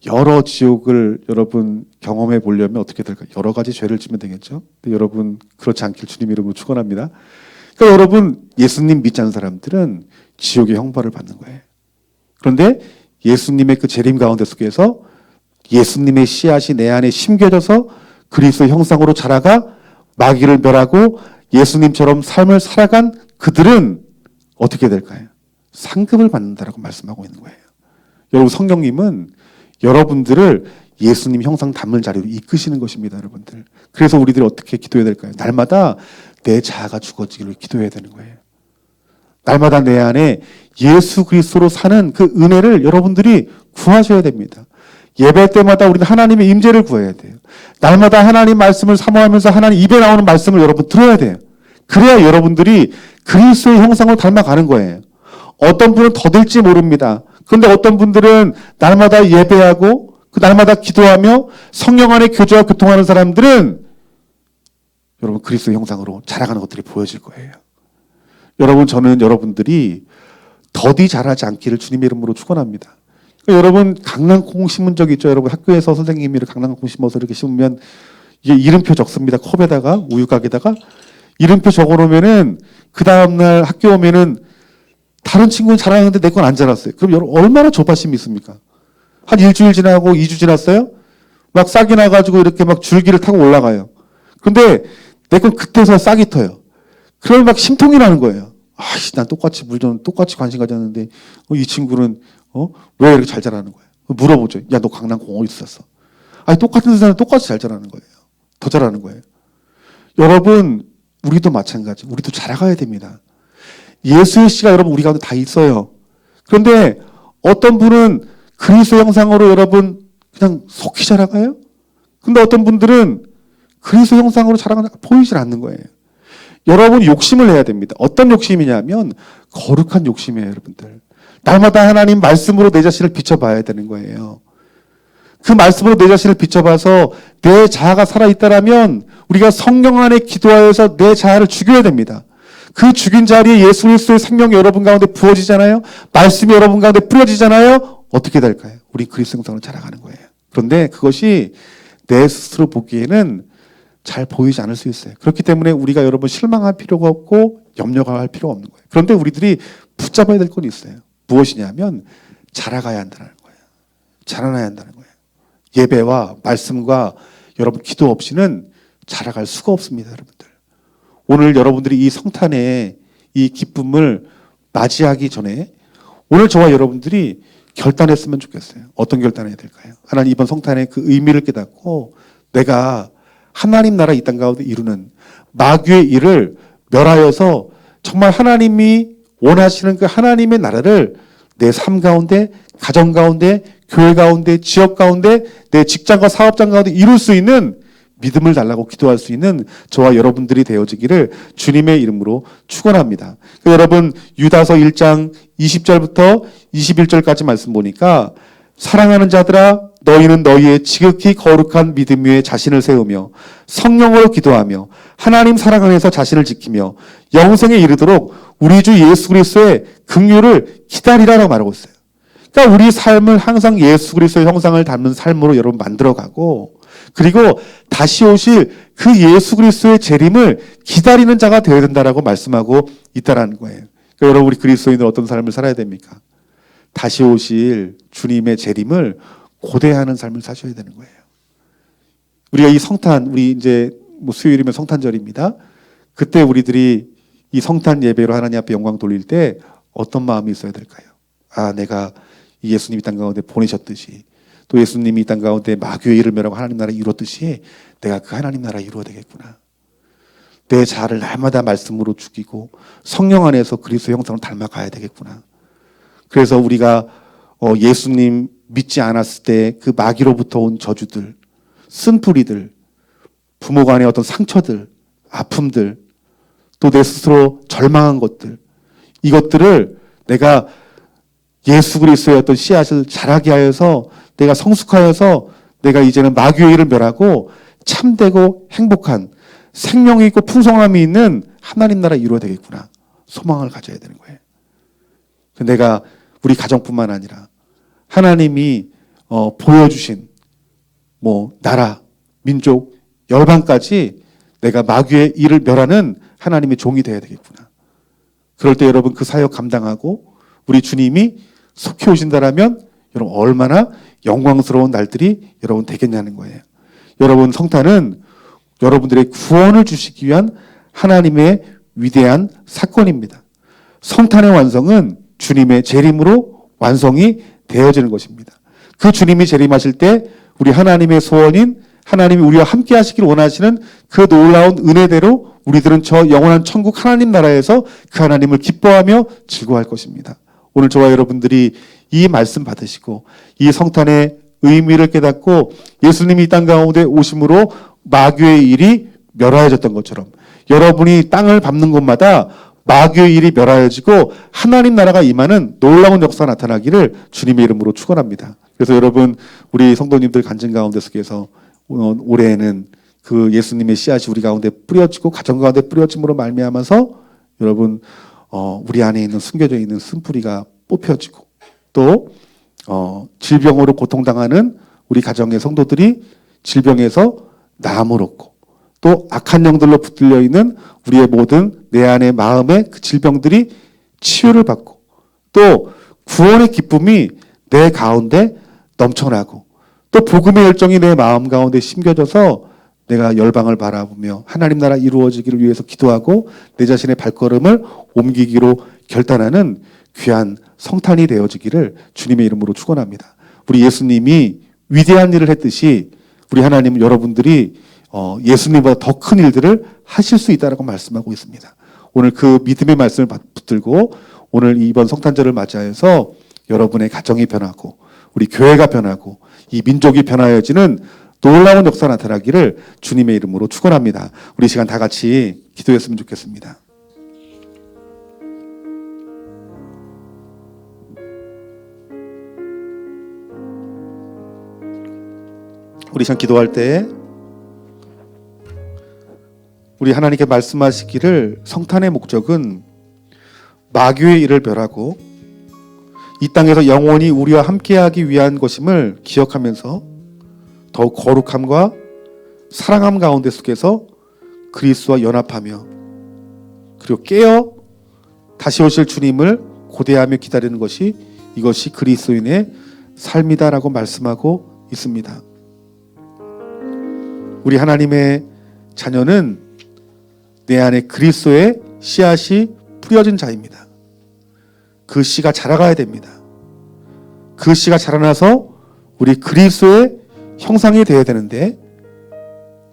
여러 지옥을 여러분 경험해 보려면 어떻게 될까요? 여러 가지 죄를 지면 되겠죠. 근데 여러분 그렇지 않길 주님 이름으로 축원합니다. 여러분 예수님 믿지 않는 사람들은 지옥의 형벌을 받는 거예요. 그런데 예수님의 그 재림 가운데 속에서 예수님의 씨앗이 내 안에 심겨져서 그리스도의 형상으로 자라가 마귀를 멸하고 예수님처럼 삶을 살아간 그들은 어떻게 될까요? 상급을 받는다라고 말씀하고 있는 거예요. 여러분 성령님은 여러분들을 예수님 형상 담을 자리로 이끄시는 것입니다, 여러분들. 그래서 우리들이 어떻게 기도해야 될까요? 날마다 내 자아가 죽어지기를 기도해야 되는 거예요. 날마다 내 안에 예수 그리스도로 사는 그 은혜를 여러분들이 구하셔야 됩니다. 예배 때마다 우리는 하나님의 임재를 구해야 돼요. 날마다 하나님 말씀을 사모하면서 하나님 입에 나오는 말씀을 여러분 들어야 돼요. 그래야 여러분들이 그리스도의 형상으로 닮아가는 거예요. 어떤 분은 더딜지 모릅니다. 그런데 어떤 분들은 날마다 예배하고 그 날마다 기도하며 성령 안에 교제와 교통하는 사람들은 여러분 그리스도의 형상으로 자라가는 것들이 보여질 거예요. 여러분 저는 여러분들이 더디 자라지 않기를 주님의 이름으로 축원합니다. 여러분 강낭콩 심은 적 있죠? 여러분 학교에서 선생님이 강낭콩 심어서 이렇게 심으면 이게 이름표 적습니다. 컵에다가 우유곽에다가 이름표 적어놓으면은 그 다음날 학교 오면은 다른 친구는 자라는데 내 건 안 자랐어요. 그럼 여러분 얼마나 조바심이 있습니까? 한 일주일 지나고 2주 지났어요? 막 싹이 나가지고 이렇게 막 줄기를 타고 올라가요. 근데 내 건 그때서 싹이 터요. 그러면 막 심통이 나는 거예요. 아씨, 난 똑같이 관심 가졌는데 이 친구는 왜 이렇게 잘 자라는 거예요? 물어보죠. 야, 너 강낭콩 어디 있었어? 아니 똑같은 사람 똑같이 잘 자라는 거예요. 더 잘하는 거예요. 여러분 우리도 마찬가지. 우리도 자라가야 됩니다. 예수의 씨가 여러분 우리 가운데 다 있어요. 그런데 어떤 분은 그리스도 형상으로 여러분 그냥 속히 자라가요. 근데 어떤 분들은 그리스도 형상으로 자라가는 보이질 않는 거예요. 여러분 욕심을 내야 됩니다. 어떤 욕심이냐면 거룩한 욕심이에요, 여러분들. 날마다 하나님 말씀으로 내 자신을 비춰봐야 되는 거예요. 그 말씀으로 내 자신을 비춰봐서 내 자아가 살아있다라면 우리가 성령 안에 기도하여서 내 자아를 죽여야 됩니다. 그 죽인 자리에 예수 그리스도의 생명이 여러분 가운데 부어지잖아요. 말씀이 여러분 가운데 뿌려지잖아요. 어떻게 될까요? 우리 그리스도 형상으로 자라가는 거예요. 그런데 그것이 내 스스로 보기에는 잘 보이지 않을 수 있어요. 그렇기 때문에 우리가 여러분 실망할 필요가 없고 염려가 할 필요가 없는 거예요. 그런데 우리들이 붙잡아야 될 건 있어요. 무엇이냐면 자라가야 한다는 거예요. 자라나야 한다는 거예요. 예배와 말씀과 여러분 기도 없이는 자라갈 수가 없습니다, 여러분들. 오늘 여러분들이 이 성탄의 이 기쁨을 맞이하기 전에 오늘 저와 여러분들이 결단했으면 좋겠어요. 어떤 결단해야 될까요? 하나님 이번 성탄의 그 의미를 깨닫고 내가 하나님 나라 이 땅 가운데 이루는 마귀의 일을 멸하여서 정말 하나님이 원하시는 그 하나님의 나라를 내 삶 가운데, 가정 가운데, 교회 가운데, 지역 가운데, 내 직장과 사업장 가운데 이룰 수 있는 믿음을 달라고 기도할 수 있는 저와 여러분들이 되어지기를 주님의 이름으로 축원합니다. 여러분 유다서 1장 20절부터 21절까지 말씀 보니까 사랑하는 자들아 너희는 너희의 지극히 거룩한 믿음 위에 자신을 세우며 성령으로 기도하며 하나님 사랑 안에서 자신을 지키며 영생에 이르도록 우리 주 예수 그리스도의 긍휼을 기다리라라고 말하고 있어요. 그러니까 우리 삶을 항상 예수 그리스도의 형상을 담는 삶으로 여러분 만들어가고 그리고 다시 오실 그 예수 그리스도의 재림을 기다리는 자가 되어야 된다라고 말씀하고 있다라는 거예요. 그러니까 여러분, 우리 그리스도인은 어떤 삶을 살아야 됩니까? 다시 오실 주님의 재림을 고대하는 삶을 사셔야 되는 거예요. 우리가 이 성탄, 우리 이제 수요일이면 성탄절입니다. 그때 우리들이 이 성탄 예배로 하나님 앞에 영광 돌릴 때 어떤 마음이 있어야 될까요? 아, 내가 이 예수님이 땅 가운데 보내셨듯이, 또 예수님이 이 땅 가운데 마귀의 일을 멸하고 하나님 나라 이루었듯이 내가 그 하나님 나라 이루어야 되겠구나. 내 자아를 날마다 말씀으로 죽이고 성령 안에서 그리스도 형상을 닮아가야 되겠구나. 그래서 우리가 예수님 믿지 않았을 때 그 마귀로부터 온 저주들, 쓴뿌리들, 부모 간의 어떤 상처들, 아픔들, 또 내 스스로 절망한 것들, 이것들을 내가 예수 그리스도의 어떤 씨앗을 자라게 하여서 내가 성숙하여서 내가 이제는 마귀의 일을 멸하고 참되고 행복한 생명이 있고 풍성함이 있는 하나님 나라 이루어야 되겠구나. 소망을 가져야 되는 거예요. 내가 우리 가정뿐만 아니라 하나님이 보여주신 나라, 민족, 열방까지 내가 마귀의 일을 멸하는 하나님의 종이 되어야 되겠구나. 그럴 때 여러분 그 사역 감당하고 우리 주님이 속히 오신다라면 여러분 얼마나 영광스러운 날들이 여러분 되겠냐는 거예요. 여러분 성탄은 여러분들의 구원을 주시기 위한 하나님의 위대한 사건입니다. 성탄의 완성은 주님의 재림으로 완성이 되어지는 것입니다. 그 주님이 재림하실 때 우리 하나님의 소원인 하나님이 우리와 함께 하시길 원하시는 그 놀라운 은혜대로 우리들은 저 영원한 천국 하나님 나라에서 그 하나님을 기뻐하며 즐거워할 것입니다. 오늘 저와 여러분들이 이 말씀 받으시고 이 성탄의 의미를 깨닫고 예수님이 이 땅 가운데 오심으로 마귀의 일이 멸하여졌던 것처럼 여러분이 땅을 밟는 곳마다 마귀의 일이 멸하여지고 하나님 나라가 임하는 놀라운 역사가 나타나기를 주님의 이름으로 축원합니다. 그래서 여러분 우리 성도님들 간증 가운데 속에서 올해에는 그 예수님의 씨앗이 우리 가운데 뿌려지고 가정 가운데 뿌려짐으로 말미암아서 여러분 우리 안에 있는 숨겨져 있는 쓴뿌리가 뽑혀지고 또 질병으로 고통당하는 우리 가정의 성도들이 질병에서 나음을 얻고 또 악한 영들로 붙들려 있는 우리의 모든 내 안의 마음의 그 질병들이 치유를 받고 또 구원의 기쁨이 내 가운데 넘쳐나고 또 복음의 열정이 내 마음 가운데 심겨져서 내가 열방을 바라보며 하나님 나라 이루어지기를 위해서 기도하고 내 자신의 발걸음을 옮기기로 결단하는 귀한 성탄이 되어지기를 주님의 이름으로 축원합니다. 우리 예수님이 위대한 일을 했듯이 우리 하나님은 여러분들이 예수님보다 더 큰 일들을 하실 수 있다라고 말씀하고 있습니다. 오늘 그 믿음의 말씀을 붙들고 오늘 이번 성탄절을 맞이해서 여러분의 가정이 변하고 우리 교회가 변하고 이 민족이 변하여지는 놀라운 역사가 나타나기를 주님의 이름으로 축원합니다. 우리 시간 다 같이 기도했으면 좋겠습니다. 우리 시간 기도할 때 우리 하나님께 말씀하시기를 성탄의 목적은 마귀의 일을 멸하고 이 땅에서 영원히 우리와 함께하기 위한 것임을 기억하면서 더욱 거룩함과 사랑함 가운데 속에서 그리스도와 연합하며 그리고 깨어 다시 오실 주님을 고대하며 기다리는 것이 이것이 그리스도인의 삶이다라고 말씀하고 있습니다. 우리 하나님의 자녀는 내 안에 그리스도의 씨앗이 뿌려진 자입니다. 그 씨가 자라가야 됩니다. 그 씨가 자라나서 우리 그리스도의 형상이 되어야 되는데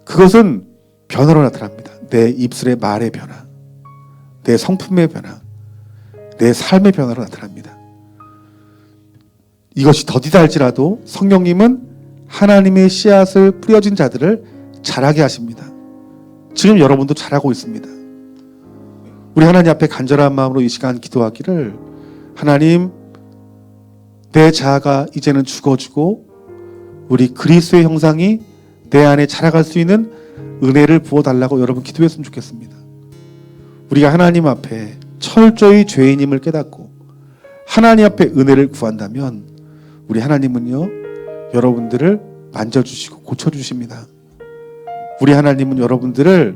그것은 변화로 나타납니다. 내 입술의 말의 변화, 내 성품의 변화, 내 삶의 변화로 나타납니다. 이것이 더디다 할지라도 성령님은 하나님의 씨앗을 뿌려진 자들을 자라게 하십니다. 지금 여러분도 자라고 있습니다. 우리 하나님 앞에 간절한 마음으로 이 시간 기도하기를 하나님 내 자아가 이제는 죽어지고 우리 그리스도의 형상이 내 안에 자라갈 수 있는 은혜를 부어달라고 여러분 기도했으면 좋겠습니다. 우리가 하나님 앞에 철저히 죄인임을 깨닫고 하나님 앞에 은혜를 구한다면 우리 하나님은요 여러분들을 만져주시고 고쳐주십니다. 우리 하나님은 여러분들을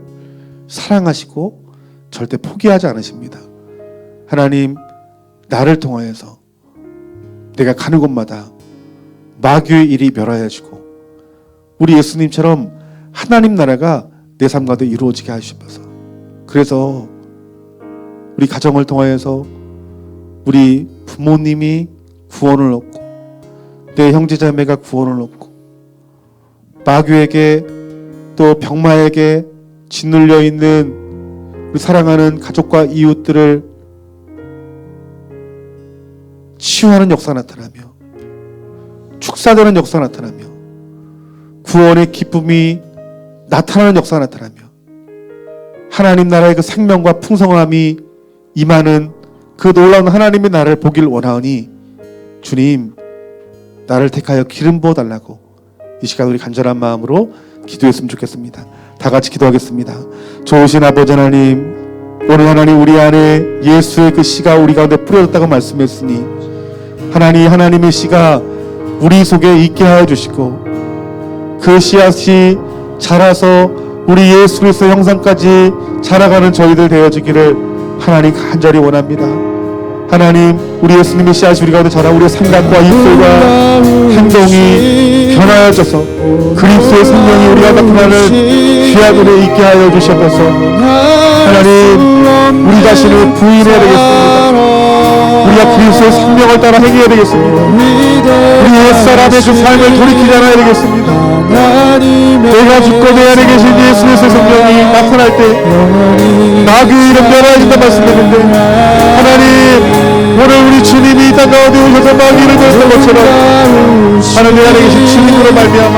사랑하시고 절대 포기하지 않으십니다. 하나님, 나를 통하여서 내가 가는 곳마다 마귀의 일이 멸하여지고 우리 예수님처럼 하나님 나라가 내 삶 가운데 이루어지게 하시옵소서. 그래서 우리 가정을 통하여서 우리 부모님이 구원을 얻고 내 형제자매가 구원을 얻고 마귀에게 또 병마에게 짓눌려 있는 우리 사랑하는 가족과 이웃들을 치유하는 역사 나타나며 축사되는 역사 나타나며 구원의 기쁨이 나타나는 역사 나타나며 하나님 나라의 그 생명과 풍성함이 임하는 그 놀라운 하나님의 나라를 보길 원하오니 주님, 나를 택하여 기름 부어달라고 이 시간 우리 간절한 마음으로 기도했으면 좋겠습니다. 다 같이 기도하겠습니다. 좋으신 아버지 하나님, 오늘 하나님 우리 안에 예수의 그 씨가 우리 가운데 뿌려졌다고 말씀했으니 하나님의 씨가 우리 속에 있게 하여 주시고 그 씨앗이 자라서 우리 예수 그리스도의 형상까지 자라가는 저희들 되어지기를 하나님 간절히 원합니다. 하나님, 우리 예수님의 씨앗이 우리 가운데 자라 우리의 생각과 입술과 행동이 변화해져서 그리스도의 생명이 우리가 나타나는 귀한 은혜 있게 하여 주시옵소서. 하나님, 우리 자신을 부인해야 되겠습니다. 우리가 그리스도의 생명을 따라 행해야 되겠습니다. 우리 옛사람의 그 삶을 돌이키지 않아야 되겠습니다. 내가 죽고 내 안에 계신 예수 그리스도의 생명이 나타날 때 마귀의 이름 멸하여진다 말씀했는데 하나님, 오늘 우리 주님이 이 땅 가운데 오셔서 마귀를 멸했던 것처럼 하나님 내 안에 계신 주님으로 말미암아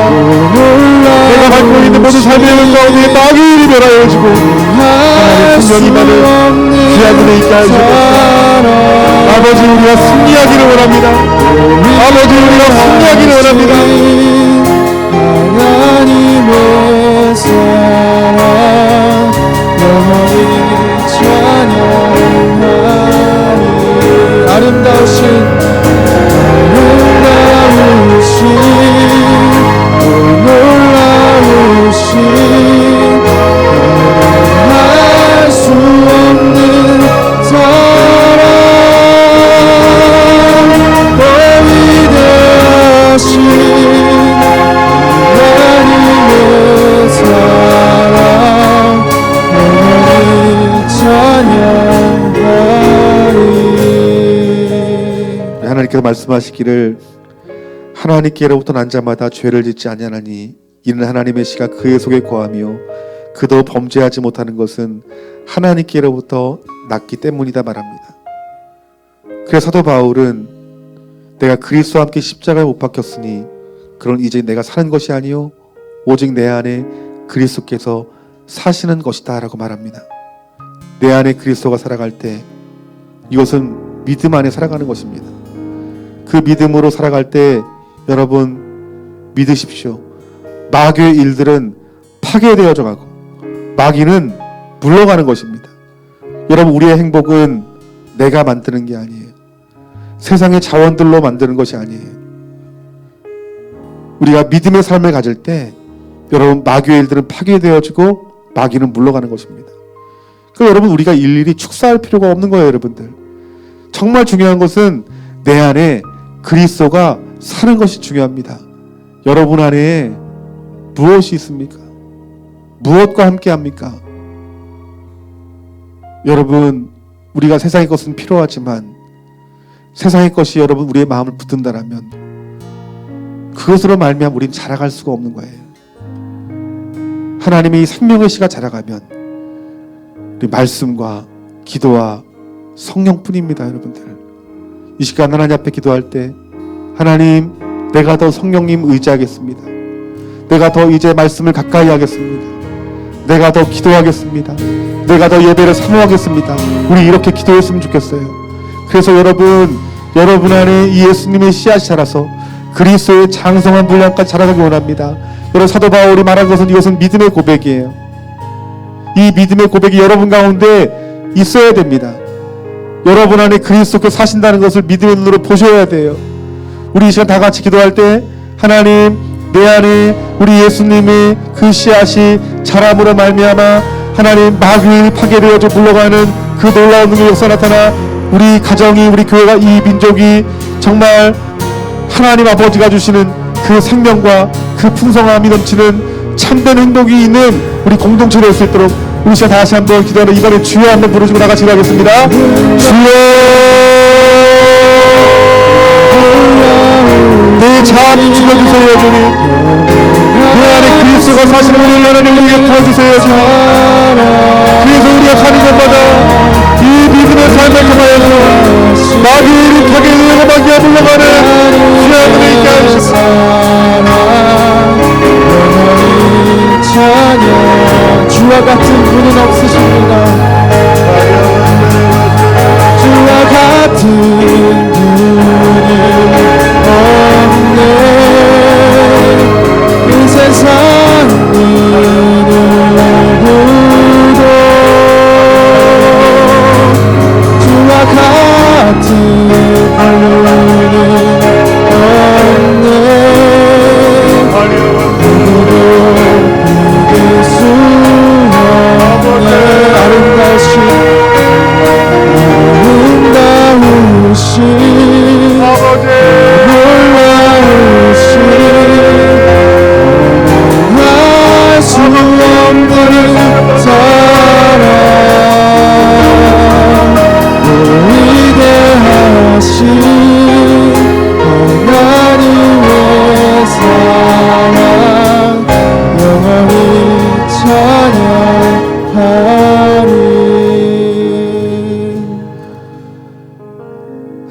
내가 갖고 있는 모든 삶의 영 가운데 마귀의 일이 멸하여지고 하나님 분명히 많은 귀한 은혜 있게 하시옵소서. 아버지, 우리가 승리하기를 원합니다. 아버지, 우리가 승리하기를 원합니다. 하나님의 사랑 영원히 찬양하리. 아름다우신 할 수 없는 사랑 위대하신 하나님의 사랑 영원히 찬양하리. 하나님께서 말씀하시기를 하나님께로부터 난 자마다 죄를 짓지 아니하나니 이는 하나님의 씨가 그의 속에 거하며 그도 범죄하지 못하는 것은 하나님께로부터 났기 때문이다 말합니다. 그래서 사도 바울은 내가 그리스도와 함께 십자가에 못 박혔으니 그런 이제 내가 사는 것이 아니요 오직 내 안에 그리스도께서 사시는 것이다 라고 말합니다. 내 안에 그리스도가 살아갈 때 이것은 믿음 안에 살아가는 것입니다. 그 믿음으로 살아갈 때 여러분 믿으십시오. 마귀의 일들은 파괴되어져 가고 마귀는 물러가는 것입니다. 여러분, 우리의 행복은 내가 만드는 게 아니에요. 세상의 자원들로 만드는 것이 아니에요. 우리가 믿음의 삶을 가질 때 여러분, 마귀의 일들은 파괴되어지고 마귀는 물러가는 것입니다. 그러니까 여러분, 우리가 일일이 축사할 필요가 없는 거예요. 여러분들, 정말 중요한 것은 내 안에 그리스도가 사는 것이 중요합니다. 여러분 안에 무엇이 있습니까? 무엇과 함께 합니까? 여러분, 우리가 세상의 것은 필요하지만 세상의 것이 여러분 우리의 마음을 붙든다라면 그것으로 말미암아 우리는 자라갈 수가 없는 거예요. 하나님의 이 생명의 씨가 자라가면 우리 말씀과 기도와 성령뿐입니다. 여러분들, 이 시간 하나님 앞에 기도할 때 하나님, 내가 더 성령님 의지하겠습니다. 내가 더 이제 말씀을 가까이 하겠습니다. 내가 더 기도하겠습니다. 내가 더 예배를 사모하겠습니다. 우리 이렇게 기도했으면 좋겠어요. 그래서 여러분 안에 이 예수님의 씨앗이 자라서 그리스도의 장성한 분량까지 자라가기 원합니다. 여러분, 사도 바울이 말한 것은 이것은 믿음의 고백이에요. 이 믿음의 고백이 여러분 가운데 있어야 됩니다. 여러분 안에 그리스도께서 사신다는 것을 믿음의 눈으로 보셔야 돼요. 우리 이 시간 다 같이 기도할 때 하나님, 내 안에 우리 예수님의 그 씨앗이 자람으로 말미암아 하나님 마귀의 파괴되어져 물러가는 그 놀라운 능력의 역사 나타나 우리 가정이, 우리 교회가, 이 민족이 정말 하나님 아버지가 주시는 그 생명과 그 풍성함이 넘치는 참된 행복이 있는 우리 공동체가 될 수 있도록 우리 시간 다시 한번 기도하는 이번에 주여 한번 부르시고 나같이 기도하겠습니다. 주여, 내 자아를 죽여주세요. 주님, 내 안에 그리스도가 사시는 우리 하나님 우리에게 도와주세요. 주님, 그래서 우리가 사는 것마다 이 믿음의 삶을 통하여서 마귀를 파괴하고 마귀가 물러가는 귀한 은혜 있게 하시옵소서. 찬양, 주와 같은 분은 없으십니다. 주와 같은 분은 없네. 이 세상 누구도 주와 같은 분은 없네.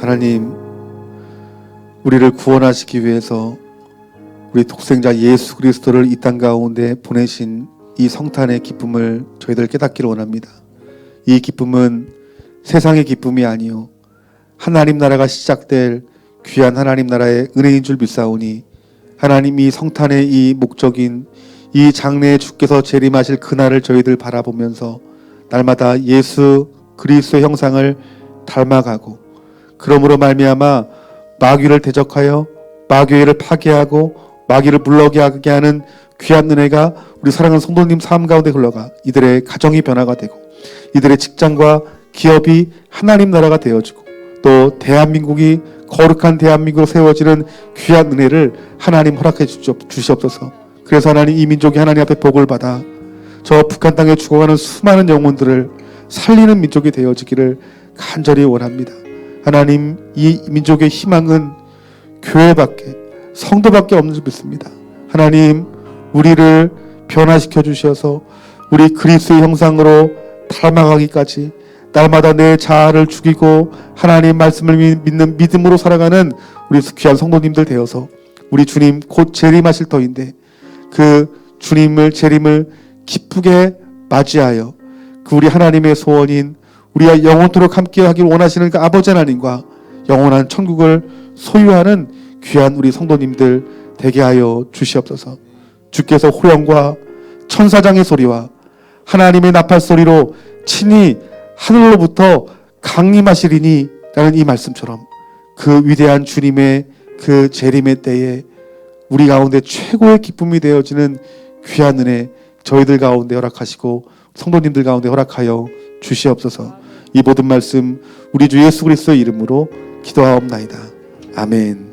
하나님, 우리를 구원하시기 위해서 우리 독생자 예수 그리스도를 이 땅 가운데 보내신 이 성탄의 기쁨을 저희들 깨닫기를 원합니다. 이 기쁨은 세상의 기쁨이 아니요 하나님 나라가 시작될 귀한 하나님 나라의 은혜인 줄 믿사오니, 하나님이 성탄의 이 목적인 이 장래에 주께서 재림하실 그날을 저희들 바라보면서 날마다 예수 그리스도의 형상을 닮아가고, 그러므로 말미암아 마귀를 대적하여 마귀를 파괴하고 마귀를 물러가게 하는 귀한 은혜가 우리 사랑하는 성도님 삶 가운데 흘러가 이들의 가정이 변화가 되고, 이들의 직장과 기업이 하나님 나라가 되어지고, 또 대한민국이 거룩한 대한민국으로 세워지는 귀한 은혜를 하나님 허락해 주시옵소서. 그래서 하나님, 이 민족이 하나님 앞에 복을 받아 저 북한 땅에 죽어가는 수많은 영혼들을 살리는 민족이 되어지기를 간절히 원합니다. 하나님, 이 민족의 희망은 교회밖에, 성도밖에 없는 줄 믿습니다. 하나님, 우리를 변화시켜 주셔서 우리 그리스도의 형상으로 닮아가기까지 날마다 내 자아를 죽이고 하나님 말씀을 믿는 믿음으로 살아가는 우리 귀한 성도님들 되어서 우리 주님 곧 재림하실 터인데 그 주님을 재림을 기쁘게 맞이하여 그 우리 하나님의 소원인 우리가 영원토록 함께 하길 원하시는 그 아버지 하나님과 영원한 천국을 소유하는 귀한 우리 성도님들 되게 하여 주시옵소서. 주께서 호령과 천사장의 소리와 하나님의 나팔 소리로 친히 하늘로부터 강림하시리니 라는 이 말씀처럼 그 위대한 주님의 그 재림의 때에 우리 가운데 최고의 기쁨이 되어지는 귀한 은혜 저희들 가운데 허락하시고 성도님들 가운데 허락하여 주시옵소서. 이 모든 말씀 우리 주 예수 그리스도의 이름으로 기도하옵나이다. 아멘.